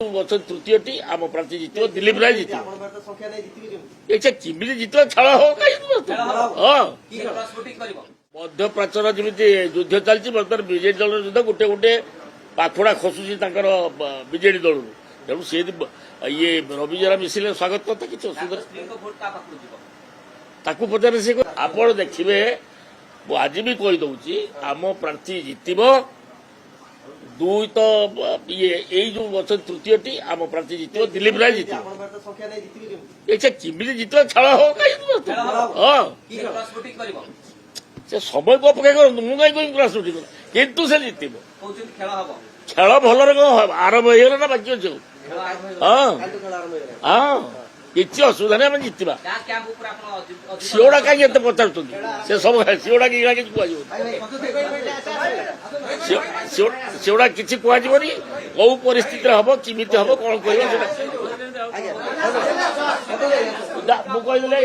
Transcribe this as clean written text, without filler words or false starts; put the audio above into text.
ବର୍ଷ ତୃତୀୟଟି ଆମ ପ୍ରାର୍ଥୀ ଜିତିବ ଦିଲ୍ଲୀପ ରାୟ ଜିତିବ ଏଇଟା କେମିତି ଜିତିବ ଛାଳ ହବ ମଧ୍ୟପ୍ରାଚ୍ୟର ଯେମିତି ଯୁଦ୍ଧ ଚାଲିଛି ବର୍ତ୍ତମାନ ବିଜେଡି ଦଳର ଯୁଦ୍ଧ ଗୋଟେ ଗୋଟେ ପାଖୁଡା ଖସୁଛି ତାଙ୍କର ବିଜେଡି ଦଳରୁ ତେଣୁ ସେ ଇଏ ରବିଜରା ମିଶିଲେ ସ୍ୱାଗତ କଥା କିଛି ଅସୁବିଧା ତାକୁ ପଚାରେ ସେ ଆପଣ ଦେଖିବେ ମୁଁ ଆଜି ବି କହିଦଉଛି ଆମ ପ୍ରାର୍ଥୀ ଜିତିବ ଦୁଇ ତ ଇଏ ଏଇ ଯୋଉ ବର୍ଷ ତୃତୀୟଟି ଆମ ପ୍ରାର୍ଥୀ ଜିତିବ ଦିଲ୍ଲୀପ ରାୟ ଜିତିବ ଏଇଟା କେମିତି ଜିତିବ ଛାଳ ହବ ସେ ସମୟକୁ ଅପେକ୍ଷା କରନ୍ତୁ ମୁଁ କାହିଁ କହିବି କ୍ଲାସ ଉଠିବ କିନ୍ତୁ ସେ ଜିତିବ ଖେଳ ଭଲରେ କଣ ଆରମ୍ଭ ହେଇଗଲା ନା ବାକି ଅଛି ହଁ ହଁ କିଛି ଅସୁବିଧା ନାହିଁ ଆମେ ଜିତିବା ସିଓଡା କାହିଁକି ଏତେ ପଚାରୁଛନ୍ତି ସେ ସବୁ ସିଓଡା କିଛି କୁହାଯିବନି ସେଗୁଡା କିଛି କୁହାଯିବନି କୋଉ ପରିସ୍ଥିତିରେ ହବ କେମିତି ହବ କଣ କହିବ ସେଟା ମୁଁ କହିଦେଲେ